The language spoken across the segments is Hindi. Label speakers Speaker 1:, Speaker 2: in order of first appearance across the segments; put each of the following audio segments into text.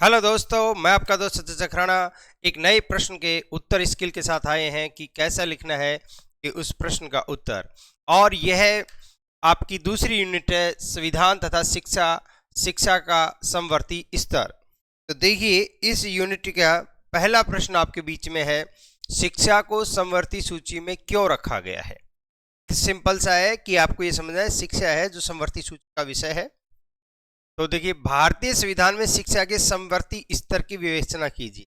Speaker 1: हेलो दोस्तों, मैं आपका दोस्त सचिन चखराना एक नए प्रश्न के उत्तर स्किल के साथ आए हैं कि कैसा लिखना है कि उस प्रश्न का उत्तर। और यह आपकी दूसरी यूनिट है संविधान तथा शिक्षा का समवर्ती स्तर। तो देखिए, इस यूनिट का पहला प्रश्न आपके बीच में है, शिक्षा को समवर्ती सूची में क्यों रखा गया है। सिंपल सा है कि आपको ये समझना है, शिक्षा है जो समवर्ती सूची का विषय है। तो देखिए, भारतीय संविधान में शिक्षा के समवर्ती स्तर की विवेचना कीजिए।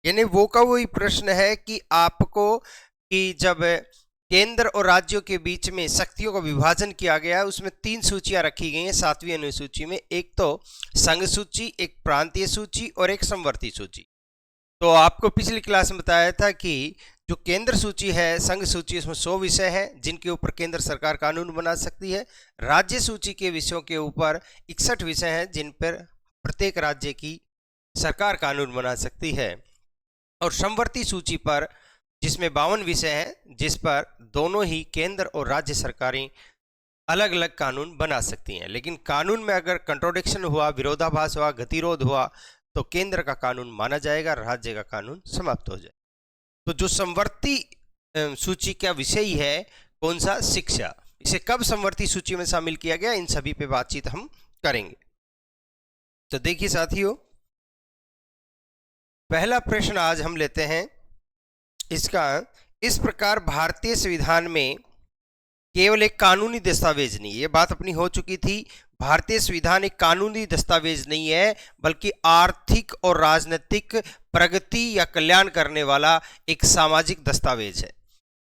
Speaker 1: यानी वो का वही प्रश्न है कि आपको कि जब केंद्र और राज्यों के बीच में शक्तियों का विभाजन किया गया है, उसमें 3 सूचियां रखी गई हैं 7वीं अनुसूची में। एक तो संघ सूची, एक प्रांतीय सूची और एक समवर्ती सूची। तो आपको पिछली क्लास में बताया था कि जो केंद्र सूची है, संघ सूची, इसमें 100 विषय हैं जिनके ऊपर केंद्र सरकार कानून बना सकती है। राज्य सूची के विषयों के ऊपर 61 विषय हैं जिन पर प्रत्येक राज्य की सरकार कानून बना सकती है। और समवर्ती सूची पर जिसमें 52 विषय हैं जिस पर दोनों ही केंद्र और राज्य सरकारें अलग अलग कानून बना सकती हैं। लेकिन कानून में अगर कंट्रोडिक्शन हुआ, विरोधाभास हुआ, गतिरोध हुआ, तो केंद्र का कानून माना जाएगा, राज्य का कानून समाप्त हो जाए। तो जो समवर्ती सूची का विषय ही है कौन सा, शिक्षा। इसे कब समवर्ती सूची में शामिल किया गया, इन सभी पे बातचीत हम करेंगे। तो देखिए साथियों, पहला प्रश्न आज हम लेते हैं इसका। इस प्रकार भारतीय संविधान में केवल एक कानूनी दस्तावेज नहीं, ये बात अपनी हो चुकी थी। भारतीय संविधान एक कानूनी दस्तावेज नहीं है, बल्कि आर्थिक और राजनीतिक प्रगति या कल्याण करने वाला एक सामाजिक दस्तावेज है,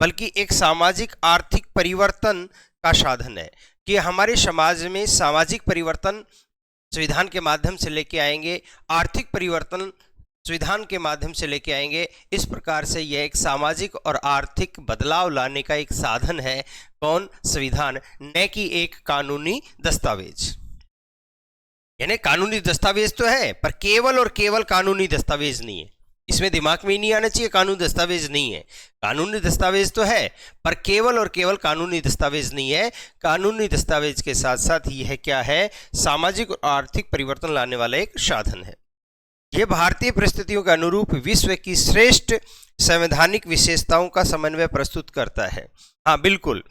Speaker 1: बल्कि एक सामाजिक आर्थिक परिवर्तन का साधन है कि हमारे समाज में सामाजिक परिवर्तन संविधान के माध्यम से लेके आएंगे, आर्थिक परिवर्तन संविधान के माध्यम से लेके आएंगे। इस प्रकार से यह एक सामाजिक और आर्थिक बदलाव लाने का एक साधन है। कौन, संविधान, न कि एक कानूनी दस्तावेज। यानी कानूनी दस्तावेज तो है पर केवल और केवल कानूनी दस्तावेज नहीं है। इसमें दिमाग में ही नहीं आना चाहिए कानूनी दस्तावेज नहीं है। कानूनी दस्तावेज तो है पर केवल और केवल कानूनी दस्तावेज नहीं है। कानूनी दस्तावेज के साथ साथ यह क्या है, सामाजिक और आर्थिक परिवर्तन लाने वाला एक साधन है। यह भारतीय परिस्थितियों के अनुरूप विश्व की श्रेष्ठ संवैधानिक विशेषताओं का समन्वय प्रस्तुत करता है। हाँ बिल्कुल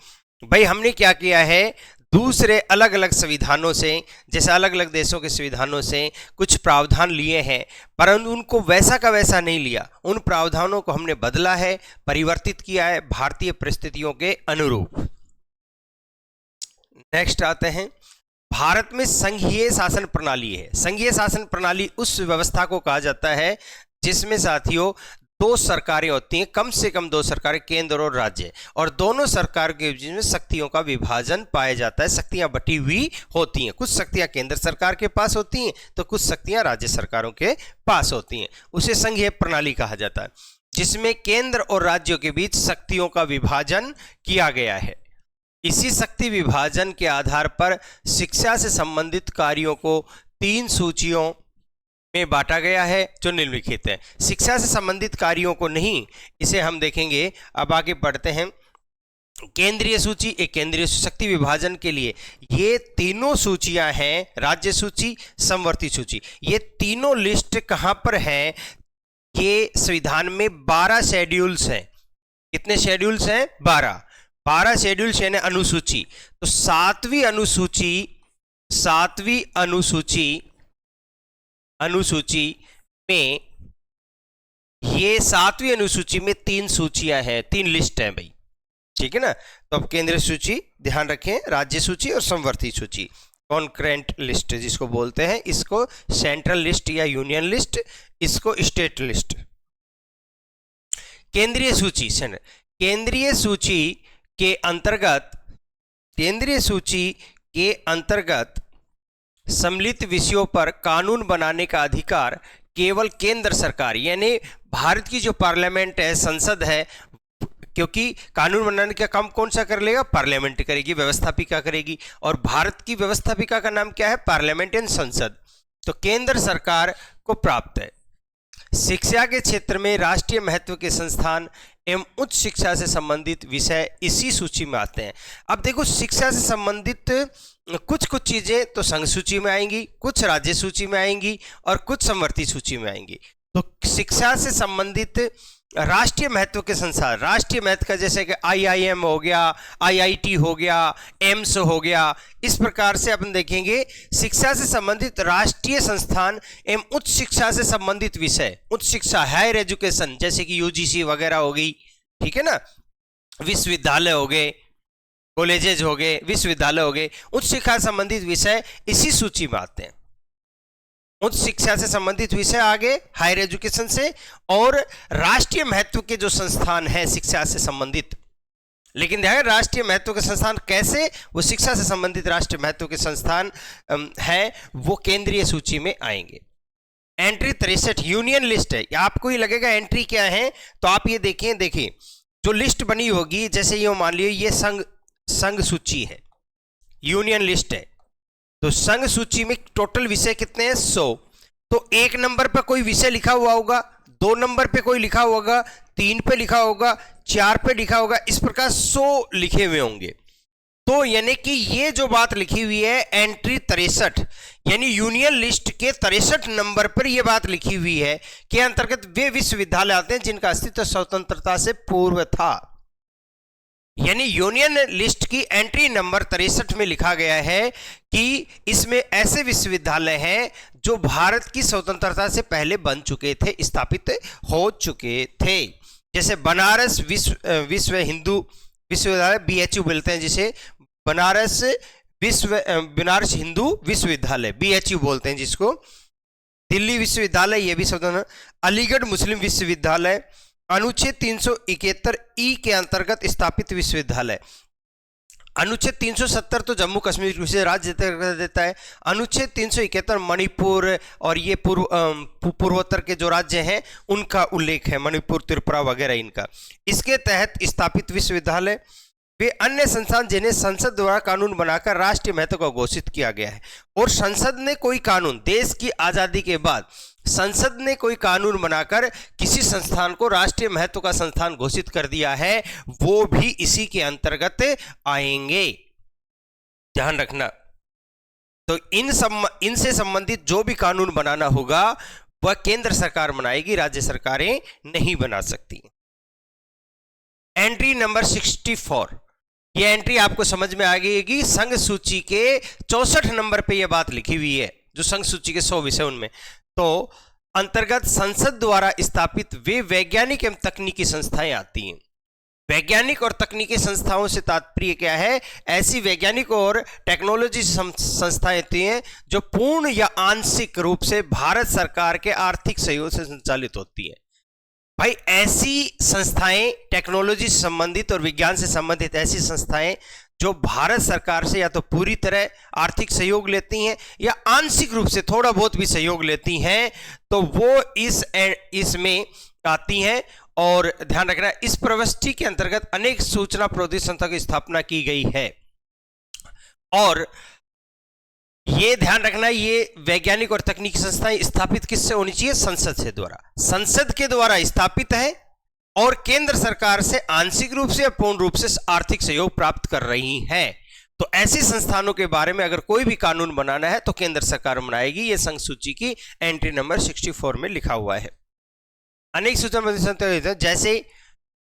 Speaker 1: भाई, हमने क्या किया है, दूसरे अलग अलग संविधानों से, जैसे अलग अलग देशों के संविधानों से कुछ प्रावधान लिए हैं, परंतु उनको वैसा का वैसा नहीं लिया। उन प्रावधानों को हमने बदला है, परिवर्तित किया है भारतीय परिस्थितियों के अनुरूप। नेक्स्ट आते हैं, भारत में संघीय शासन प्रणाली है। संघीय शासन प्रणाली उस व्यवस्था को कहा जाता है जिसमें साथियों 2 सरकारें होती हैं, कम से कम 2 सरकारें, केंद्र और राज्य, और दोनों सरकार के बीच में शक्तियों का विभाजन पाया जाता है। शक्तियां बटी हुई होती हैं, कुछ शक्तियां केंद्र सरकार के पास होती हैं तो कुछ शक्तियां राज्य सरकारों के पास होती हैं। उसे संघीय प्रणाली कहा जाता है, जिसमें केंद्र और राज्यों के बीच शक्तियों का विभाजन किया गया है। इसी शक्ति विभाजन के आधार पर शिक्षा से संबंधित कार्यों को 3 सूचियों में बांटा गया है जो निम्नलिखित है। शिक्षा से संबंधित कार्यों को नहीं, इसे हम देखेंगे। अब आगे बढ़ते हैं। केंद्रीय सूची, एक केंद्रीय शक्ति विभाजन के लिए ये तीनों सूचियां हैं, राज्य सूची, समवर्ती सूची। ये तीनों लिस्ट कहां पर है, ये संविधान में 12 शेड्यूल्स हैं। कितने शेड्यूल्स हैं, 12 शेड्यूल्स यानी अनुसूची। तो 7वीं अनुसूची में, ये 7वीं अनुसूची में 3 सूचियां हैं, 3 लिस्ट हैं भाई, ठीक है ना। तो अब केंद्रीय सूची ध्यान रखें, राज्य सूची और समवर्ती सूची, कॉन्करेंट लिस्ट जिसको बोलते हैं, इसको सेंट्रल लिस्ट या यूनियन लिस्ट, इसको स्टेट लिस्ट। केंद्रीय सूची के अंतर्गत सम्मिलित विषयों पर कानून बनाने का अधिकार केवल केंद्र सरकार, यानी भारत की जो पार्लियामेंट है, संसद है, क्योंकि कानून बनाने का काम कौन सा कर लेगा, पार्लियामेंट करेगी, व्यवस्थापिका करेगी। और भारत की व्यवस्थापिका का नाम क्या है, पार्लियामेंट संसद। तो केंद्र सरकार को प्राप्त है। शिक्षा के क्षेत्र में राष्ट्रीय महत्व के संस्थान एवं उच्च शिक्षा से संबंधित विषय इसी सूची में आते हैं। अब देखो, शिक्षा से संबंधित कुछ कुछ चीजें तो संघ सूची में आएंगी, कुछ राज्य सूची में आएंगी और कुछ समवर्ती सूची में आएंगी। तो शिक्षा से संबंधित राष्ट्रीय महत्व के संस्थान, राष्ट्रीय महत्व का जैसे कि IIM हो गया, IIT हो गया, एम्स हो गया, इस प्रकार से अपन देखेंगे शिक्षा से संबंधित राष्ट्रीय संस्थान एवं उच्च शिक्षा से संबंधित विषय, उच्च शिक्षा हायर एजुकेशन जैसे कि UGC वगैरह हो गई, ठीक है ना, विश्वविद्यालय हो गए, कॉलेजेज हो गए, विश्वविद्यालय हो गए, उच्च शिक्षा से संबंधित विषय इसी सूची में आते हैं। उच्च शिक्षा से संबंधित विषय आगे हायर एजुकेशन से, और राष्ट्रीय महत्व के जो संस्थान हैं शिक्षा से संबंधित, लेकिन ध्यान, राष्ट्रीय महत्व के संस्थान कैसे, वो शिक्षा से संबंधित राष्ट्रीय महत्व के संस्थान है, वो केंद्रीय सूची में आएंगे। एंट्री 63 यूनियन लिस्ट है। आपको ही लगेगा एंट्री क्या है, तो आप ये देखिए जो लिस्ट बनी होगी, जैसे ये मान लियो ये संघ सूची है, यूनियन लिस्ट है, तो संघ सूची में टोटल विषय कितने हैं? 100। तो 1 नंबर पर कोई विषय लिखा हुआ होगा, 2 नंबर पे कोई लिखा होगा, 3 पे लिखा होगा, 4 पे लिखा होगा, इस प्रकार 100 लिखे हुए होंगे। तो यानी कि ये जो बात लिखी हुई है एंट्री 63, यानी यूनियन लिस्ट के 63 नंबर पर यह बात लिखी हुई है कि अंतर्गत वे विश्वविद्यालय आते हैं जिनका अस्तित्व स्वतंत्रता से पूर्व था। यानी यूनियन लिस्ट की एंट्री नंबर 63 में लिखा गया है कि इसमें ऐसे विश्वविद्यालय हैं जो भारत की स्वतंत्रता से पहले बन चुके थे, स्थापित हो चुके थे। जैसे बनारस विश्व हिंदू विश्वविद्यालय, BHU बोलते हैं जिसे, बनारस हिंदू विश्वविद्यालय BHU बोलते हैं जिसको। दिल्ली विश्वविद्यालय, ये भी स्वतंत्र। अलीगढ़ मुस्लिम विश्वविद्यालय अनुच्छेद 371E के अंतर्गत स्थापित विश्वविद्यालय। अनुच्छेद 370 तो जम्मू कश्मीर विशेष राज्य देता है। अनुच्छेद 371 मणिपुर और ये पूर्वोत्तर के जो राज्य हैं उनका उल्लेख है, मणिपुर, त्रिपुरा वगैरह इनका। इसके तहत स्थापित विश्वविद्यालय वे अन्य संस्थान जिन्हें संसद द्वारा कानून बनाकर राष्ट्रीय महत्व को घोषित किया गया है। और संसद ने कोई कानून, देश की आजादी के बाद संसद ने कोई कानून बनाकर किसी संस्थान को राष्ट्रीय महत्व का संस्थान घोषित कर दिया है, वो भी इसी के अंतर्गत आएंगे, ध्यान रखना। तो इनसे संबंधित जो भी कानून बनाना होगा वह केंद्र सरकार बनाएगी, राज्य सरकारें नहीं बना सकती। एंट्री नंबर 64, ये एंट्री आपको समझ में आ गई। संघ सूची के 64 नंबर पे ये बात लिखी हुई है, जो संघ सूची के 100 विषय उनमें। तो अंतर्गत संसद द्वारा स्थापित वे वैज्ञानिक एवं तकनीकी संस्थाएं आती हैं। वैज्ञानिक और तकनीकी संस्थाओं से तात्पर्य क्या है? ऐसी वैज्ञानिक और टेक्नोलॉजी संस्थाएं होती हैं जो पूर्ण या आंशिक रूप से भारत सरकार के आर्थिक सहयोग से संचालित होती है। भाई, ऐसी संस्थाएं, टेक्नोलॉजी से संबंधित और विज्ञान से संबंधित ऐसी संस्थाएं जो भारत सरकार से या तो पूरी तरह आर्थिक सहयोग लेती हैं या आंशिक रूप से थोड़ा बहुत भी सहयोग लेती हैं, तो वो इसमें आती हैं। और ध्यान रखना, इस प्रविष्टि के अंतर्गत अनेक सूचना प्रौद्योगिकी संस्थाओं की स्थापना की गई है। और ये ध्यान रखना, ये वैज्ञानिक और तकनीकी संस्थाएं स्थापित किससे होनी चाहिए? संसद से द्वारा, संसद के द्वारा स्थापित है और केंद्र सरकार से आंशिक रूप से या पूर्ण रूप से आर्थिक सहयोग प्राप्त कर रही हैं। तो ऐसी संस्थानों के बारे में अगर कोई भी कानून बनाना है तो केंद्र सरकार बनाएगी। ये संघ सूची की एंट्री नंबर 64 में लिखा हुआ है। अनेक सूचना, जैसे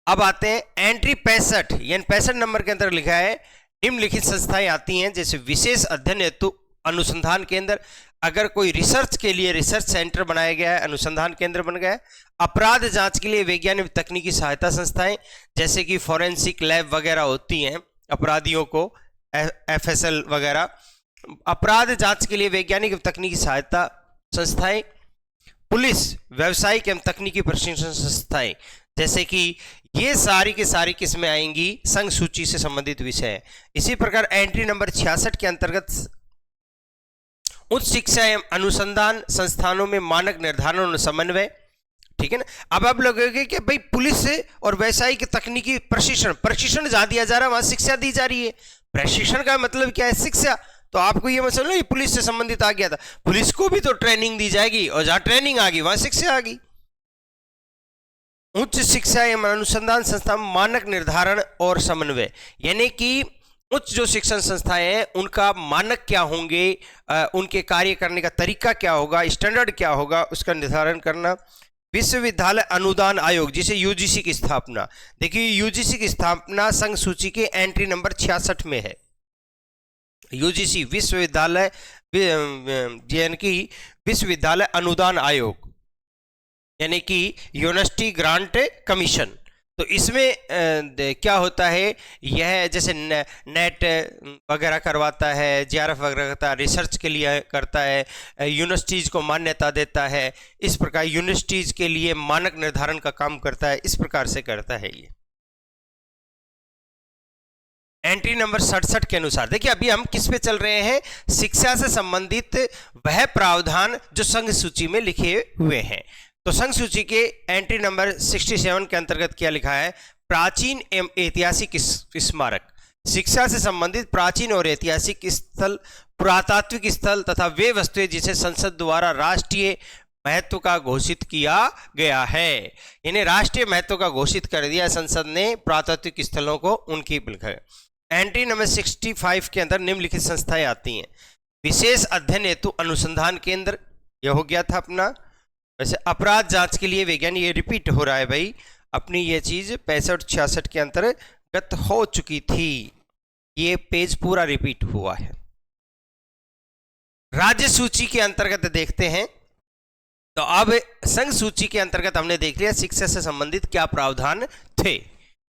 Speaker 1: अब आते हैं एंट्री 65, यानी 65 नंबर के अंदर लिखा है निम्नलिखित संस्थाएं आती हैं, जैसे विशेष अध्ययन हेतु अनुसंधान केंद्र, अगर कोई रिसर्च के लिए रिसर्च सेंटर बनाया गया है, अनुसंधान केंद्र बन गया है। अपराध जांच के लिए वैज्ञानिक तकनीकी सहायता संस्थाएं, जैसे कि फॉरेंसिक लैब वगैरह होती हैं अपराधियों को, FSL वगैरह। अपराध जांच के लिए वैज्ञानिक तकनीकी सहायता संस्थाएं। पुलिस, व्यावसायिक एवं तकनीकी प्रशिक्षण संस्थाएं, जैसे कि ये सारी की सारी किस्में आएंगी संघ सूची से संबंधित विषय है। इसी प्रकार एंट्री नंबर 66 के अंतर्गत उच्च शिक्षा एवं अनुसंधान संस्थानों में मानक निर्धारण और समन्वय, ठीक है ना। अब आप लगेगा कि भाई पुलिस और व्यावसायिक तकनीकी प्रशिक्षण जहां दिया जा रहा है वहां शिक्षा दी जा रही है। प्रशिक्षण का मतलब क्या है? शिक्षा। तो आपको ये मतलब ये पुलिस से संबंधित आ गया था, पुलिस को भी तो ट्रेनिंग दी जाएगी और जहां ट्रेनिंग आ गई वहां शिक्षा आ गई। उच्च शिक्षा एवं अनुसंधान संस्था मानक निर्धारण और समन्वय, यानी कि उच्च जो शिक्षण संस्थाएं हैं उनका मानक क्या होंगे, उनके कार्य करने का तरीका क्या होगा, स्टैंडर्ड क्या होगा, उसका निर्धारण करना। विश्वविद्यालय अनुदान आयोग जिसे यूजीसी की स्थापना, देखिए यूजीसी की स्थापना संघ सूची के एंट्री नंबर 66 में है। यूजीसी विश्वविद्यालय यानी कि विश्वविद्यालय अनुदान आयोग, यानी कि यूनिवर्सिटी ग्रांट कमीशन। तो इसमें क्या होता है, यह जैसे नेट वगैरह करवाता है, जेआरएफ वगैरह करता है, रिसर्च के लिए करता है, यूनिवर्सिटीज़ को मान्यता देता है, इस प्रकार यूनिवर्सिटीज़ के लिए मानक निर्धारण का काम करता है, इस प्रकार से करता है ये। एंट्री नंबर 67 के अनुसार देखिए अभी हम किस पे चल रहे हैं, शिक्षा से संबंधित वह प्रावधान जो संघ सूची में लिखे हुए हैं। तो संघ सूची के एंट्री नंबर 67 के अंतर्गत क्या लिखा है, प्राचीन एवं ऐतिहासिक स्मारक, शिक्षा से संबंधित प्राचीन और ऐतिहासिक स्थल, पुरातात्विक स्थल तथा वे वस्तुएं जिसे संसद द्वारा राष्ट्रीय महत्व का घोषित किया गया है, यानी राष्ट्रीय महत्व का घोषित कर दिया संसद ने पुरातात्विक स्थलों को, उनकी लिखा है। एंट्री नंबर 65 के अंदर निम्नलिखित संस्थाएं आती हैं, विशेष अध्ययन हेतु अनुसंधान केंद्र, यह हो गया था अपना। वैसे अपराध जांच के लिए वैज्ञानिक, ये रिपीट हो रहा है भाई, अपनी ये चीज 65-66 के अंतर्गत हो चुकी थी, ये पेज पूरा रिपीट हुआ है। राज्य सूची के अंतर्गत देखते हैं, तो अब संघ सूची के अंतर्गत हमने देख लिया शिक्षा से संबंधित क्या प्रावधान थे।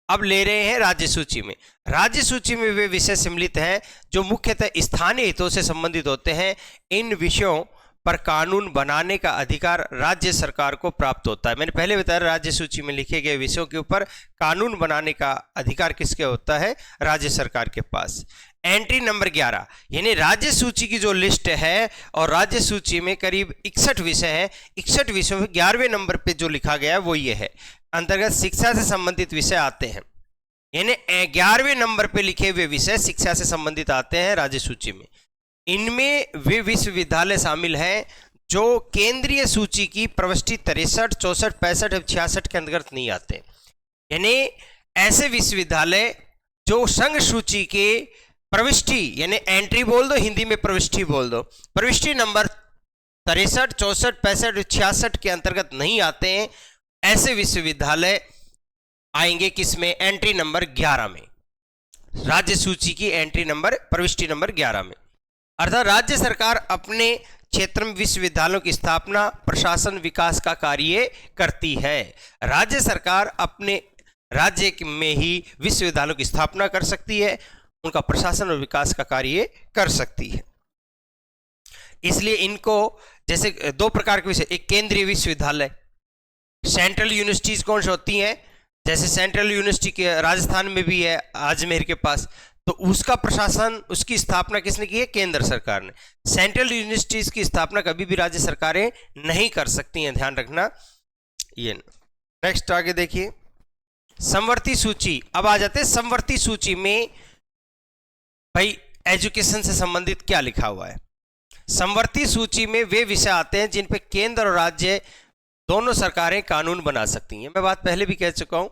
Speaker 1: अब ले रहे हैं राज्य सूची में। राज्य सूची में वे विषय सम्मिलित हैं जो मुख्यतः स्थानीय हितों से संबंधित होते हैं। इन विषयों पर कानून बनाने का अधिकार राज्य सरकार को प्राप्त होता है। मैंने पहले बताया राज्य सूची में लिखे गए विषयों के ऊपर कानून बनाने का अधिकार किसके होता है, राज्य सरकार के पास। एंट्री नंबर 11, यानी राज्य सूची की जो लिस्ट है, और राज्य सूची में करीब 61 विषय हैं, 61 विषयों में 11वें नंबर पे जो लिखा गया है वो ये है, अंतर्गत शिक्षा से संबंधित विषय आते हैं, यानी 11वें नंबर पे लिखे हुए विषय शिक्षा से संबंधित आते हैं राज्य सूची में। इनमें वे विश्वविद्यालय शामिल हैं जो केंद्रीय सूची की प्रविष्टि 63, 64, 65 और 66 के अंतर्गत नहीं आते, यानी ऐसे विश्वविद्यालय जो संघ सूची के प्रविष्टि, यानी एंट्री बोल दो, हिंदी में प्रविष्टि बोल दो, प्रविष्टि नंबर 63, 64, 65 और 66 के अंतर्गत नहीं आते हैं, ऐसे विश्वविद्यालय आएंगे किसमें, एंट्री नंबर 11 में, राज्य सूची की एंट्री नंबर प्रविष्टि नंबर 11 में। अर्थात राज्य सरकार अपने क्षेत्र में विश्वविद्यालयों की स्थापना, प्रशासन, विकास का कार्य करती है। राज्य सरकार अपने राज्य में ही विश्वविद्यालयों की स्थापना कर सकती है, उनका प्रशासन और विकास का कार्य कर सकती है। इसलिए इनको जैसे 2 प्रकार के विषय, एक केंद्रीय विश्वविद्यालय, सेंट्रल यूनिवर्सिटीज कौन सी होती हैं, जैसे सेंट्रल यूनिवर्सिटी के राजस्थान में भी है अजमेर के पास, तो उसका प्रशासन, उसकी स्थापना किसने की है, केंद्र सरकार ने। सेंट्रल यूनिवर्सिटीज की स्थापना कभी भी राज्य सरकारें नहीं कर सकती हैं, ध्यान रखना ये। नेक्स्ट आगे देखिए, समवर्ती सूची। अब आ जाते हैं समवर्ती सूची में, भाई एजुकेशन से संबंधित क्या लिखा हुआ है। समवर्ती सूची में वे विषय आते हैं जिन पे केंद्र और राज्य दोनों सरकारें कानून बना सकती हैं। मैं बात पहले भी कह चुका हूं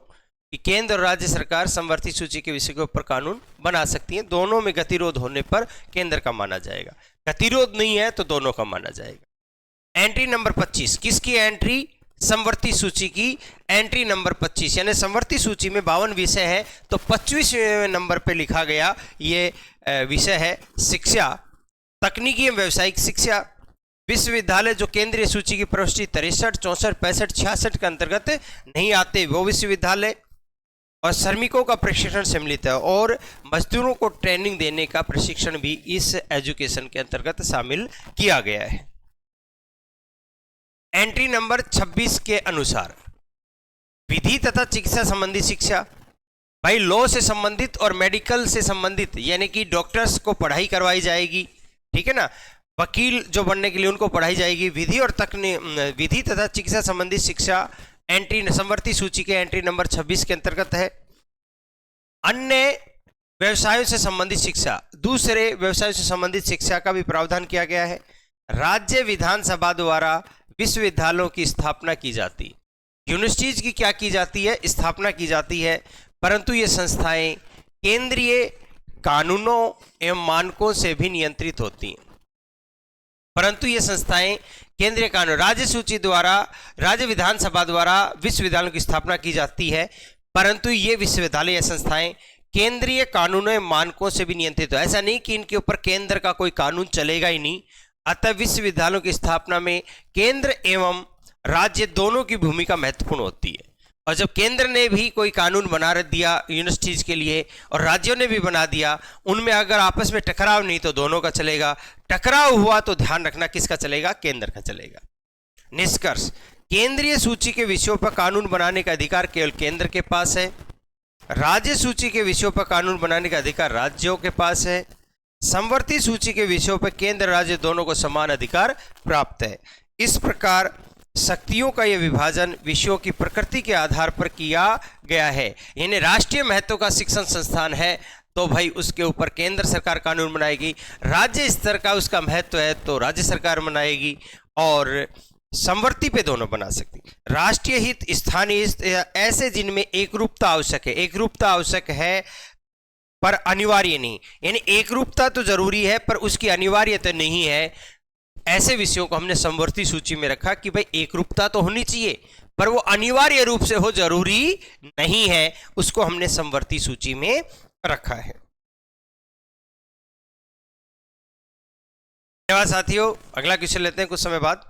Speaker 1: कि केंद्र और राज्य सरकार समवर्ती सूची के विषय के ऊपर कानून बना सकती हैं। दोनों में गतिरोध होने पर केंद्र का माना जाएगा, गतिरोध नहीं है तो दोनों का माना जाएगा। एंट्री नंबर 25, किसकी एंट्री, समवर्ती सूची की एंट्री नंबर 25, यानी समवर्ती सूची में 52 विषय है, तो 25वें नंबर पे लिखा गया ये विषय है शिक्षा, तकनीकी एवं व्यावसायिक शिक्षा। विश्वविद्यालय जो केंद्रीय सूची की प्रविष्टि 63, 64, 65, 66 के अंतर्गत नहीं आते, वो विश्वविद्यालय। और श्रमिकों का प्रशिक्षण सम्मिलित है, और मजदूरों को ट्रेनिंग देने का प्रशिक्षण भी इस एजुकेशन के अंतर्गत शामिल किया गया है। एंट्री नंबर 26 के अनुसार विधि तथा चिकित्सा संबंधी शिक्षा, भाई लॉ से संबंधित और मेडिकल से संबंधित, यानी कि डॉक्टर्स को पढ़ाई करवाई जाएगी, ठीक है ना, वकील जो बनने के लिए उनको पढ़ाई जाएगी। विधि तथा चिकित्सा संबंधी शिक्षा एंट्री समवर्ती सूची के एंट्री नंबर 26 के अंतर्गत है। अन्य व्यवसायों से संबंधित शिक्षा, दूसरे व्यवसायों से संबंधित शिक्षा का भी प्रावधान किया गया है। राज्य विधानसभा द्वारा विश्वविद्यालयों की स्थापना की जाती, यूनिवर्सिटीज की क्या की जाती है, स्थापना की जाती है, परंतु ये संस्थाएं केंद्रीय कानूनों एवं मानकों से भी नियंत्रित होती हैं। परंतु ये संस्थाएं केंद्रीय कानून, राज्य सूची द्वारा, राज्य विधानसभा द्वारा विश्वविद्यालयों की स्थापना की जाती है, परंतु ये विश्वविद्यालय या संस्थाएं केंद्रीय कानूनों एवं मानकों से भी नियंत्रित हो। ऐसा नहीं कि इनके ऊपर केंद्र का कोई कानून चलेगा ही नहीं। अतः विश्वविद्यालयों की स्थापना में केंद्र एवं राज्य दोनों की भूमिका महत्वपूर्ण होती है। और जब केंद्र ने भी कोई कानून बना दिया यूनिवर्सिटीज के लिए और राज्यों ने भी बना दिया, उनमें अगर आपस में टकराव नहीं तो दोनों का चलेगा, टकराव हुआ तो ध्यान रखना किसका चलेगा, केंद्र का चलेगा। निष्कर्ष, केंद्रीय सूची के विषयों पर कानून बनाने का अधिकार केवल केंद्र के पास है। राज्य सूची के विषयों पर कानून बनाने का अधिकार राज्यों के पास है। समवर्ती सूची के विषयों पर केंद्र राज्य दोनों को समान अधिकार प्राप्त है। इस प्रकार शक्तियों का यह विभाजन विषयों की प्रकृति के आधार पर किया गया है। यानी राष्ट्रीय महत्व का शिक्षण संस्थान है तो भाई उसके ऊपर केंद्र सरकार कानून बनाएगी, राज्य स्तर का उसका महत्व है तो राज्य सरकार बनाएगी, और समवर्ती पे दोनों बना सकती। राष्ट्रीय हित, स्थानीय हित ऐसे जिनमें एकरूपता आवश्यक है, एकरूपता आवश्यक है पर अनिवार्य नहीं, यानी एकरूपता तो जरूरी है पर उसकी अनिवार्यता नहीं है, ऐसे विषयों को हमने समवर्ती सूची में रखा कि भाई एकरूपता तो होनी चाहिए पर वो अनिवार्य रूप से हो जरूरी नहीं है, उसको हमने समवर्ती सूची में रखा है। धन्यवाद साथियों, अगला क्वेश्चन लेते हैं कुछ समय बाद।